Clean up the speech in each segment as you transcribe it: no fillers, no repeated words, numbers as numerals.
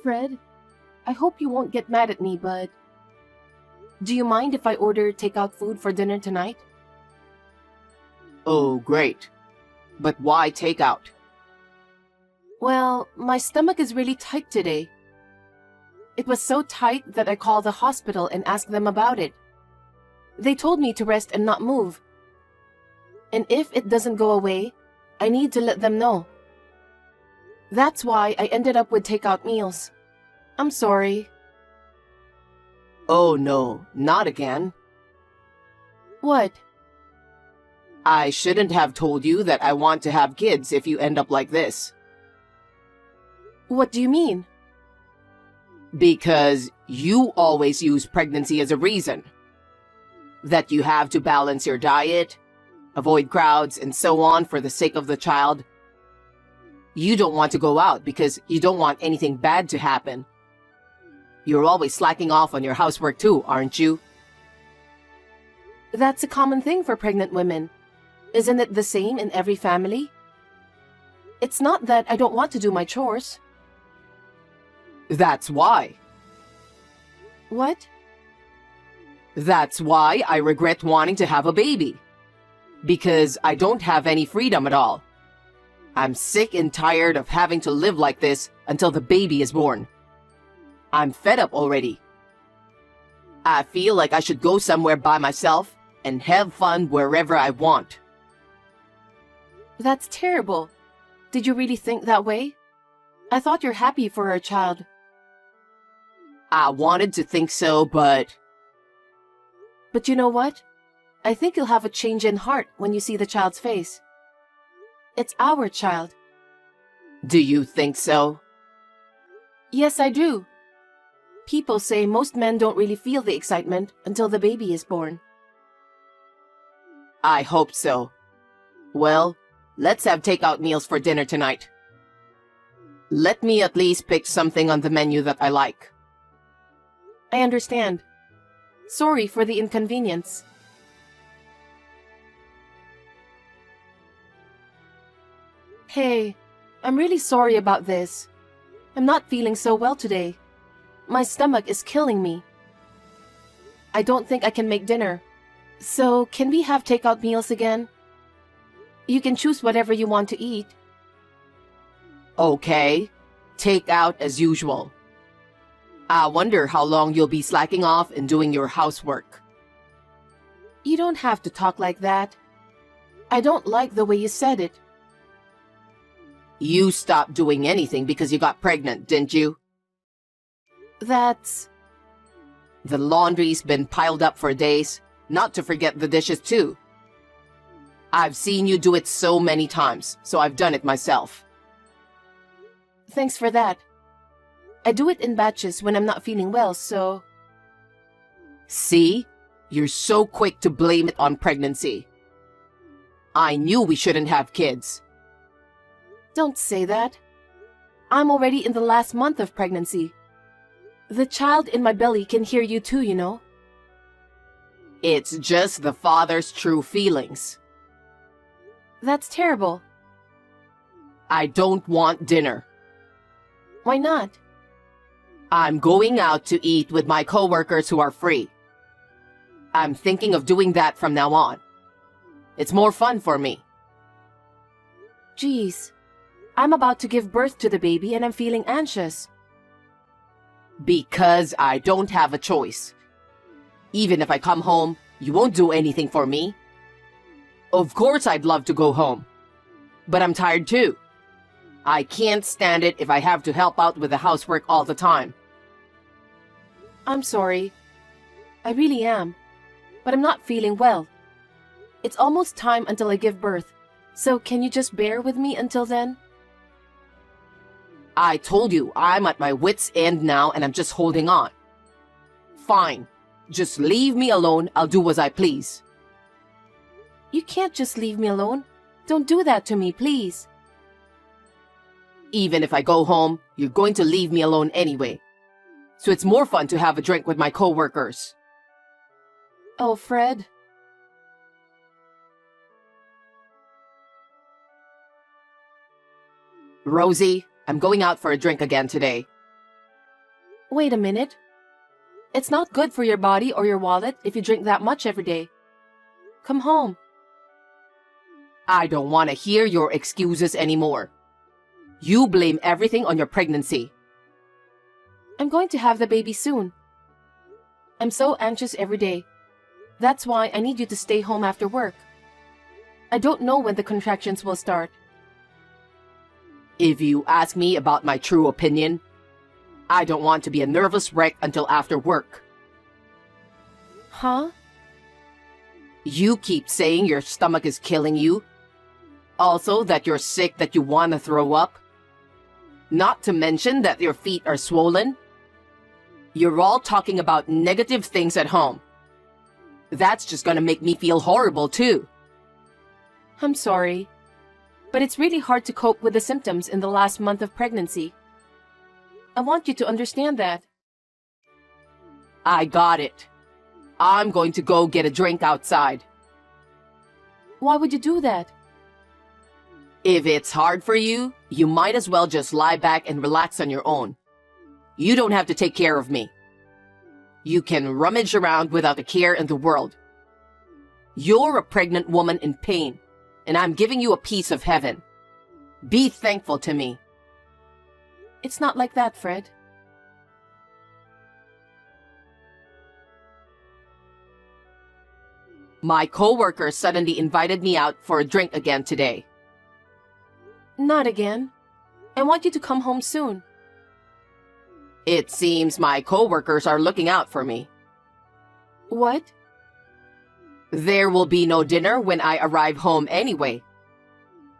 Fred, I hope you won't get mad at me, but do you mind if I order takeout food for dinner tonight? Oh, great. But why takeout? Well, my stomach is really tight today. It was so tight that I called the hospital and asked them about it. They told me to rest and not move. And if it doesn't go away, I need to let them know. That's why I ended up with takeout meals. I'm sorry. Oh no, not again. What? I shouldn't have told you that I want to have kids if you end up like this. What do you mean? Because you always use pregnancy as a reason. That you have to balance your diet, avoid crowds, and so on for the sake of the child. You don't want to go out because you don't want anything bad to happen. You're always slacking off on your housework too, aren't you? That's a common thing for pregnant women. Isn't it the same in every family? It's not that I don't want to do my chores. That's why. What? That's why I regret wanting to have a baby. Because I don't have any freedom at all. I'm sick and tired of having to live like this until the baby is born. I'm fed up already. I feel like I should go somewhere by myself and have fun wherever I want. That's terrible. Did you really think that way? I thought you're happy for our child. I wanted to think so, but you know what? I think you'll have a change in heart when you see the child's face. It's our child. do you think so? Yes, I do. People say most men don't really feel the excitement until the baby is born. I hope so. Well, let's have takeout meals for dinner tonight. Let me at least pick something on the menu that I like. I understand. Sorry for the inconvenience. Hey, I'm really sorry about this. I'm not feeling so well today. My stomach is killing me. I don't think I can make dinner. So, can we have takeout meals again? You can choose whatever you want to eat. Okay, take out as usual. I wonder how long you'll be slacking off and doing your housework. You don't have to talk like that. I don't like the way you said it. You stopped doing anything because you got pregnant, didn't you? That's... The laundry's been piled up for days, not to forget the dishes too. I've seen you do it so many times, so I've done it myself. Thanks for that. I do it in batches when I'm not feeling well, so... See? You're so quick to blame it on pregnancy. I knew we shouldn't have kids. Don't say that. I'm already in the last month of pregnancy. The child in my belly can hear you too, you know. It's just the father's true feelings. That's terrible. I don't want dinner. Why not? I'm going out to eat with my coworkers who are free. I'm thinking of doing that from now on. It's more fun for me. Geez, I'm about to give birth to the baby and I'm feeling anxious. Because I don't have a choice. Even if I come home, you won't do anything for me. Of course I'd love to go home. But I'm tired too. I can't stand it if I have to help out with the housework all the time. I'm sorry. I really am. But I'm not feeling well. It's almost time until I give birth. So can you just bear with me until then? I told you I'm at my wit's end now and I'm just holding on. Fine. Just leave me alone. I'll do as I please. You can't just leave me alone. Don't do that to me, please. Even if I go home, you're going to leave me alone anyway. So it's more fun to have a drink with my coworkers. Oh, Fred. Rosie, I'm going out for a drink again today. Wait a minute. It's not good for your body or your wallet if you drink that much every day. Come home. I don't want to hear your excuses anymore. You blame everything on your pregnancy. I'm going to have the baby soon. I'm so anxious every day. That's why I need you to stay home after work. I don't know when the contractions will start. If you ask me about my true opinion, I don't want to be a nervous wreck until after work. Huh? You keep saying your stomach is killing you. Also that you're sick, that you want to throw up. Not to mention that your feet are swollen. You're all talking about negative things at home. That's just gonna make me feel horrible too. I'm sorry. But it's really hard to cope with the symptoms in the last month of pregnancy. I want you to understand that. I got it. I'm going to go get a drink outside. Why would you do that? If it's hard for you, you might as well just lie back and relax on your own. You don't have to take care of me. You can rummage around without a care in the world. You're a pregnant woman in pain, and I'm giving you a piece of heaven. Be thankful to me. It's not like that, Fred. My coworker suddenly invited me out for a drink again today. Not again. I want you to come home soon. It seems my coworkers are looking out for me. What? There will be no dinner when I arrive home anyway.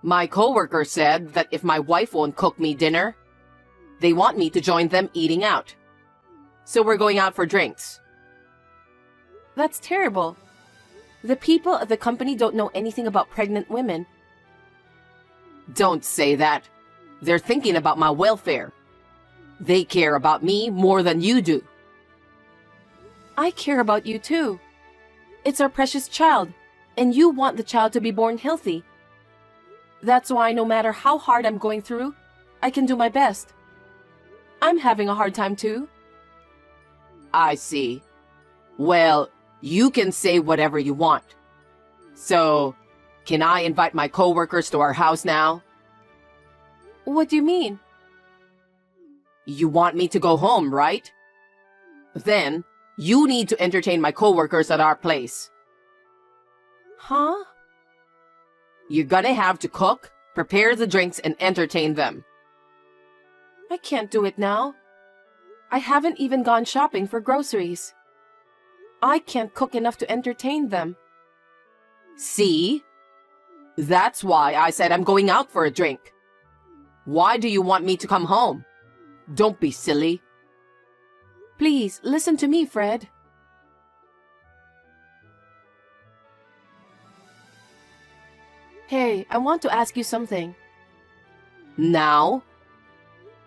My coworker said that if my wife won't cook me dinner, they want me to join them eating out. So we're going out for drinks. That's terrible. The people at the company don't know anything about pregnant women. Don't say that. They're thinking about my welfare. They care about me more than you do. I care about you too. It's our precious child, and you want the child to be born healthy. That's why no matter how hard I'm going through, I can do my best. I'm having a hard time too. I see. Well, you can say whatever you want. So, can I invite my coworkers to our house now? What do you mean? You want me to go home, right? Then, you need to entertain my coworkers at our place. Huh? You're gonna have to cook, prepare the drinks, and entertain them. I can't do it now. I haven't even gone shopping for groceries. I can't cook enough to entertain them. See? That's why I said I'm going out for a drink. Why do you want me to come home? Don't be silly. Please, listen to me, Fred. Hey, I want to ask you something. Now?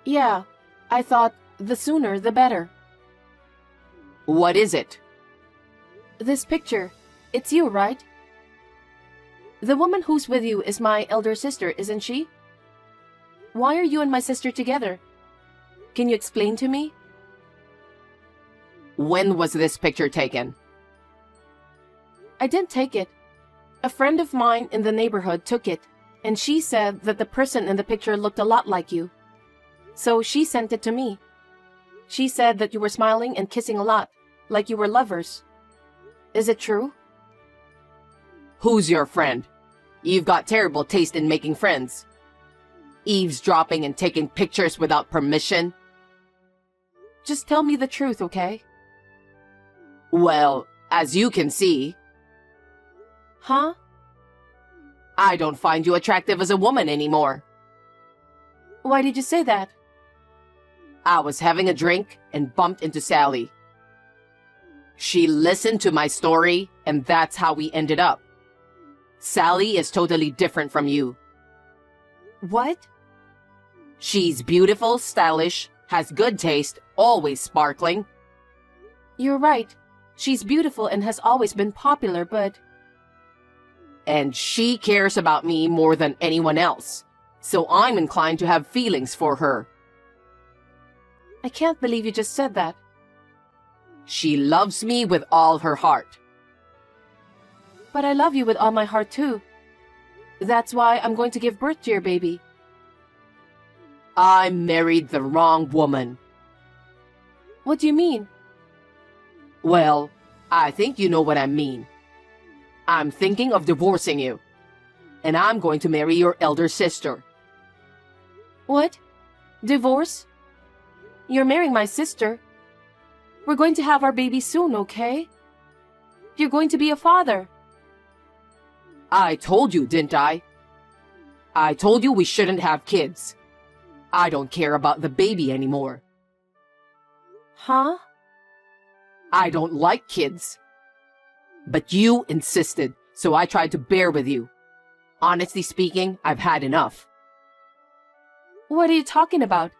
Yeah, I thought the sooner the better. What is it? This picture, it's you, right? The woman who's with you is my elder sister, isn't she? Why are you and my sister together? Can you explain to me? When was this picture taken? I didn't take it. A friend of mine in the neighborhood took it, and she said that the person in the picture looked a lot like you. So she sent it to me. She said that you were smiling and kissing a lot, like you were lovers. Is it true? Who's your friend? You've got terrible taste in making friends. Eavesdropping and taking pictures without permission. Just tell me the truth, okay? Well, as you can see, Huh? I don't find you attractive as a woman anymore. Why did you say that? I was having a drink and bumped into Sally. She listened to my story, and that's how we ended up. Sally is totally different from you. What? She's beautiful, stylish, has good taste, always sparkling. You're right. She's beautiful and has always been popular, but... And she cares about me more than anyone else. So I'm inclined to have feelings for her. I can't believe you just said that. She loves me with all her heart. But I love you with all my heart too. That's why I'm going to give birth to your baby. I married the wrong woman. What do you mean? Well, I think you know what I mean. I'm thinking of divorcing you. And I'm going to marry your elder sister. What? Divorce? You're marrying my sister. We're going to have our baby soon, okay? You're going to be a father. I told you, didn't I? I told you we shouldn't have kids. I don't care about the baby anymore. Huh? I don't like kids. But you insisted, so I tried to bear with you. Honestly speaking, I've had enough. What are you talking about?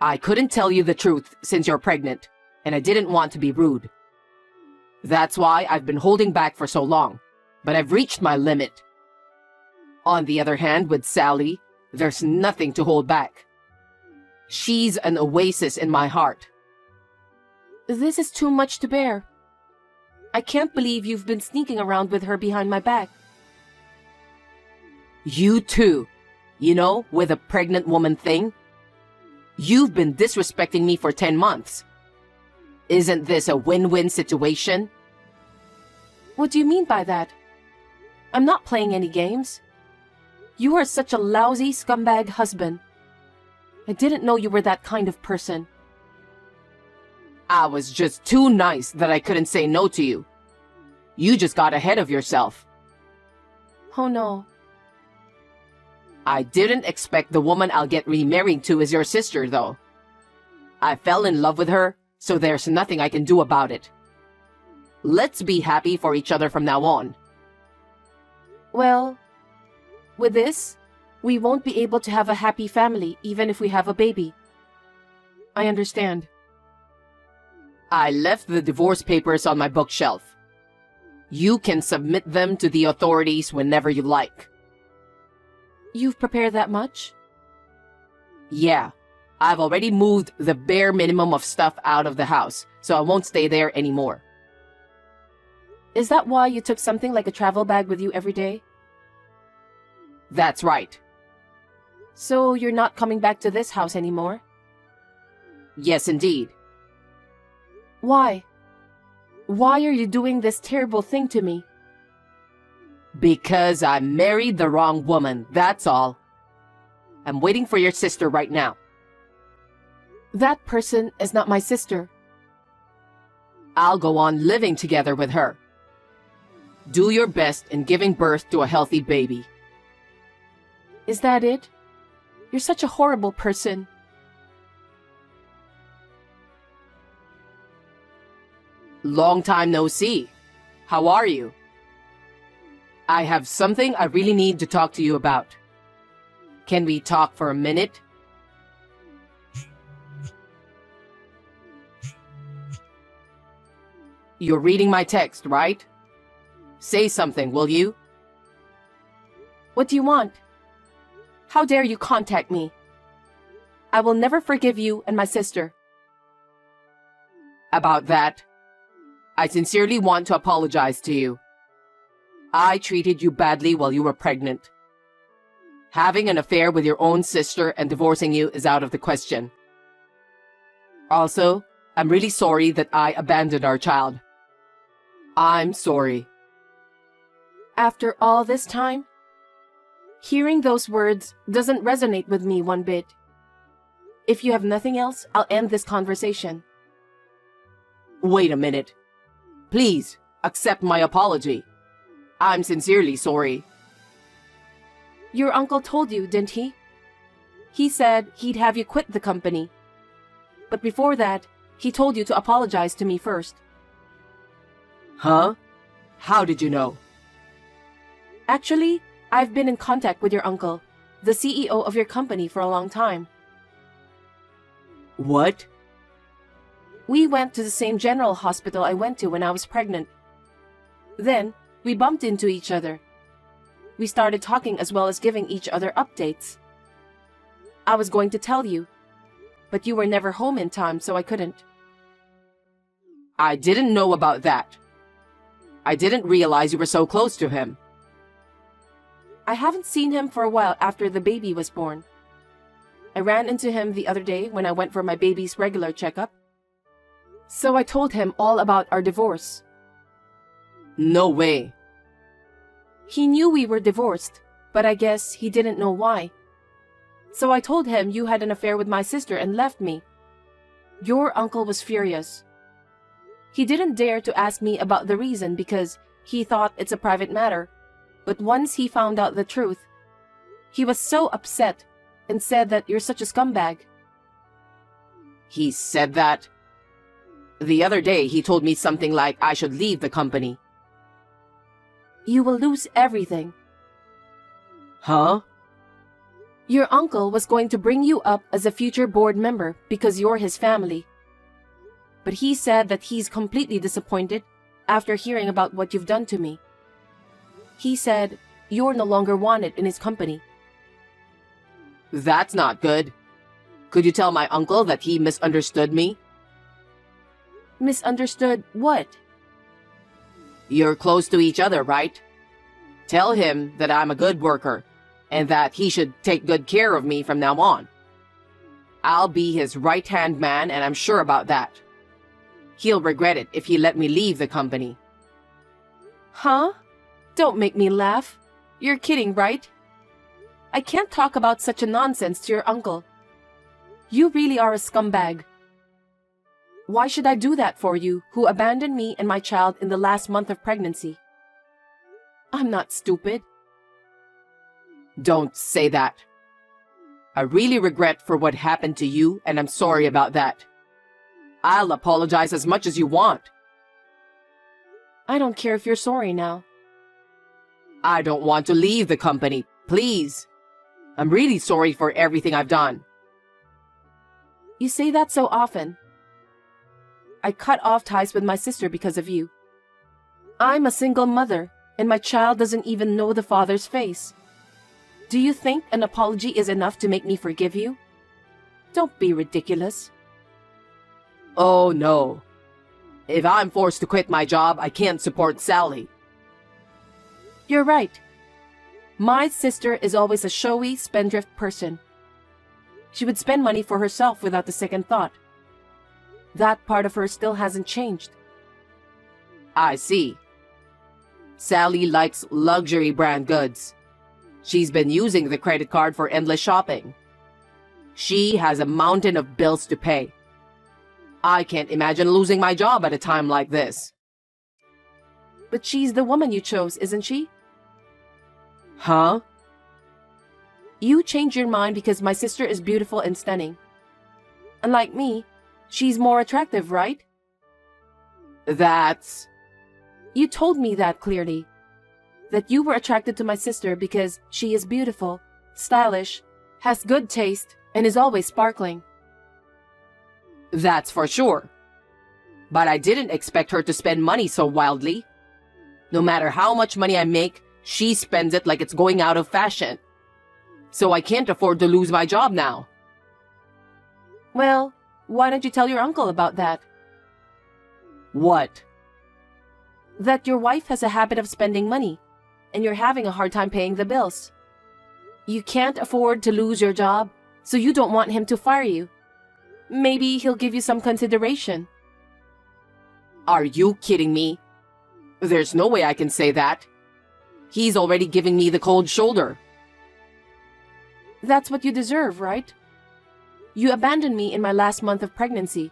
I couldn't tell you the truth since you're pregnant, and I didn't want to be rude. That's why I've been holding back for so long, but I've reached my limit. On the other hand, with Sally, there's nothing to hold back. She's an oasis in my heart. This is too much to bear. I can't believe you've been sneaking around with her behind my back. You too. You know, with a pregnant woman thing. You've been disrespecting me for 10 months. Isn't this a win-win situation? What do you mean by that? I'm not playing any games. You are such a lousy scumbag husband. I didn't know you were that kind of person. I was just too nice that I couldn't say no to you. You just got ahead of yourself. Oh no. I didn't expect the woman I'll get remarried to is your sister, though. I fell in love with her, so there's nothing I can do about it. Let's be happy for each other from now on. Well, with this, we won't be able to have a happy family even if we have a baby. I understand. I left the divorce papers on my bookshelf. You can submit them to the authorities whenever you like. You've prepared that much? Yeah, I've already moved the bare minimum of stuff out of the house, so I won't stay there anymore. Is that why you took something like a travel bag with you every day? That's right. So you're not coming back to this house anymore? Yes, indeed. Why? Why are you doing this terrible thing to me? Because I married the wrong woman, that's all. I'm waiting for your sister right now. That person is not my sister. I'll go on living together with her. Do your best in giving birth to a healthy baby. Is that it? You're such a horrible person. Long time no see. How are you? I have something I really need to talk to you about. Can we talk for a minute? You're reading my text, right? Say something, will you? What do you want? How dare you contact me? I will never forgive you and my sister. About that, I sincerely want to apologize to you. I treated you badly while you were pregnant. Having an affair with your own sister and divorcing you is out of the question. Also, I'm really sorry that I abandoned our child. I'm sorry. After all this time? Hearing those words doesn't resonate with me one bit. If you have nothing else, I'll end this conversation. Wait a minute. Please, accept my apology. I'm sincerely sorry. Your uncle told you, didn't he? He said he'd have you quit the company. But before that, he told you to apologize to me first. Huh? How did you know? Actually, I've been in contact with your uncle, the CEO of your company, for a long time. What? We went to the same general hospital I went to when I was pregnant. Then, we bumped into each other. We started talking as well as giving each other updates. I was going to tell you, but you were never home in time, so I couldn't. I didn't know about that. I didn't realize you were so close to him. I haven't seen him for a while after the baby was born. I ran into him the other day when I went for my baby's regular checkup. So I told him all about our divorce. No way. He knew we were divorced, but I guess he didn't know why. So I told him you had an affair with my sister and left me. Your uncle was furious. He didn't dare to ask me about the reason because he thought it's a private matter. But once he found out the truth, he was so upset and said that you're such a scumbag. He said that? The other day he told me something like I should leave the company. You will lose everything. Huh? Your uncle was going to bring you up as a future board member because you're his family. But he said that he's completely disappointed after hearing about what you've done to me. He said you're no longer wanted in his company. That's not good. Could you tell my uncle that he misunderstood me? Misunderstood what? You're close to each other, right? Tell him that I'm a good worker and that he should take good care of me from now on. I'll be his right-hand man, and I'm sure about that. He'll regret it if he let me leave the company. Huh? Don't make me laugh. You're kidding, right? I can't talk about such a nonsense to your uncle. You really are a scumbag. Why should I do that for you, who abandoned me and my child in the last month of pregnancy? I'm not stupid. Don't say that. I really regret for what happened to you, and I'm sorry about that. I'll apologize as much as you want. I don't care if you're sorry now. I don't want to leave the company, please. I'm really sorry for everything I've done. You say that so often. I cut off ties with my sister because of you. I'm a single mother, and my child doesn't even know the father's face. Do you think an apology is enough to make me forgive you? Don't be ridiculous. Oh, no. If I'm forced to quit my job, I can't support Sally. You're right. My sister is always a showy, spendthrift person. She would spend money for herself without a second thought. That part of her still hasn't changed. I see. Sally likes luxury brand goods. She's been using the credit card for endless shopping. She has a mountain of bills to pay. I can't imagine losing my job at a time like this. But she's the woman you chose, isn't she? Huh? You changed your mind because my sister is beautiful and stunning. Unlike me, she's more attractive, right? That's... You told me that clearly. That you were attracted to my sister because she is beautiful, stylish, has good taste, and is always sparkling. That's for sure. But I didn't expect her to spend money so wildly. No matter how much money I make, she spends it like it's going out of fashion. So I can't afford to lose my job now. Well, why don't you tell your uncle about that? What? That your wife has a habit of spending money, and you're having a hard time paying the bills. You can't afford to lose your job, so you don't want him to fire you. Maybe he'll give you some consideration. Are you kidding me? There's no way I can say that. He's already giving me the cold shoulder. That's what you deserve, right? You abandoned me in my last month of pregnancy.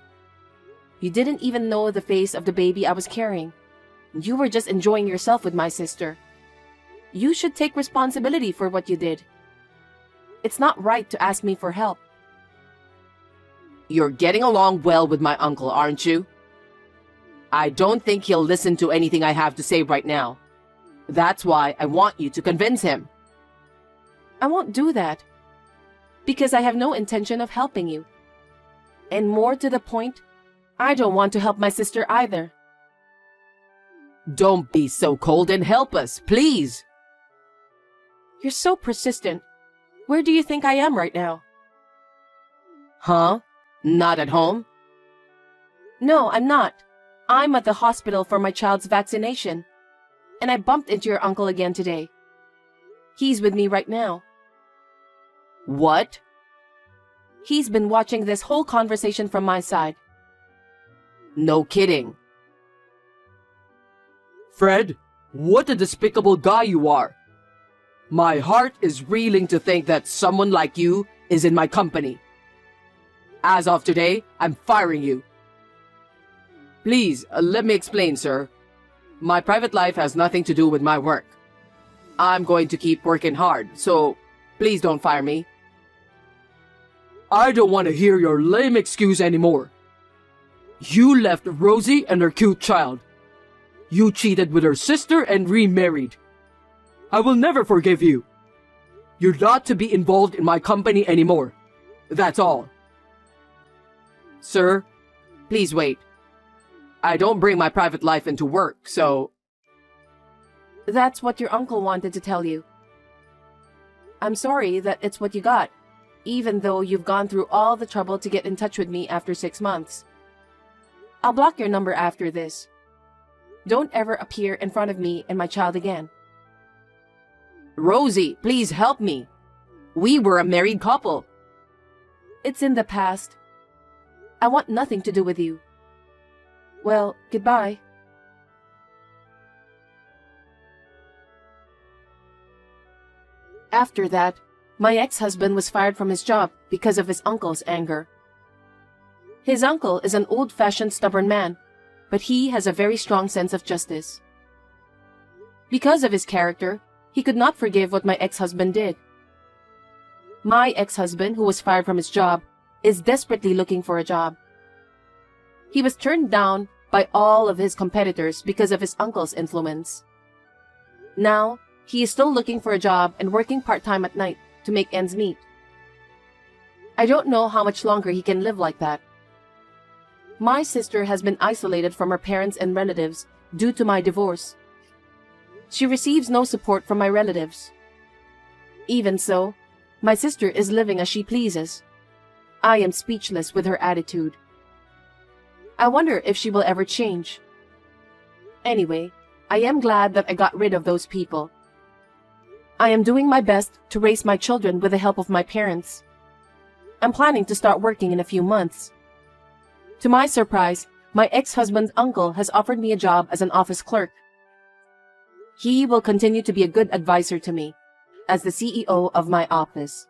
You didn't even know the face of the baby I was carrying. You were just enjoying yourself with my sister. You should take responsibility for what you did. It's not right to ask me for help. You're getting along well with my uncle, aren't you? I don't think he'll listen to anything I have to say right now. That's why I want you to convince him. I won't do that. Because I have no intention of helping you. And more to the point, I don't want to help my sister either. Don't be so cold and help us, please. You're so persistent. Where do you think I am right now? Huh? Not at home? No, I'm not. I'm at the hospital for my child's vaccination. And I bumped into your uncle again today. He's with me right now. What? He's been watching this whole conversation from my side. No kidding. Fred, what a despicable guy you are. My heart is reeling to think that someone like you is in my company. As of today, I'm firing you. Please, let me explain, sir. My private life has nothing to do with my work. I'm going to keep working hard, so please don't fire me. I don't want to hear your lame excuse anymore. You left Rosie and her cute child. You cheated with her sister and remarried. I will never forgive you. You're not to be involved in my company anymore. That's all. Sir, please wait. I don't bring my private life into work, so... That's what your uncle wanted to tell you. I'm sorry that it's what you got, even though you've gone through all the trouble to get in touch with me after 6 months. I'll block your number after this. Don't ever appear in front of me and my child again. Rosie, please help me. We were a married couple. It's in the past. I want nothing to do with you. Well, goodbye. After that, my ex-husband was fired from his job because of his uncle's anger. His uncle is an old-fashioned stubborn man, but he has a very strong sense of justice. Because of his character, he could not forgive what my ex-husband did. My ex-husband, who was fired from his job, is desperately looking for a job. He was turned down by all of his competitors because of his uncle's influence. Now, he is still looking for a job and working part-time at night to make ends meet. I don't know how much longer he can live like that. My sister has been isolated from her parents and relatives due to my divorce. She receives no support from my relatives. Even so, my sister is living as she pleases. I am speechless with her attitude. I wonder if she will ever change. Anyway, I am glad that I got rid of those people. I am doing my best to raise my children with the help of my parents. I'm planning to start working in a few months. To my surprise, my ex-husband's uncle has offered me a job as an office clerk. He will continue to be a good advisor to me as the CEO of my office.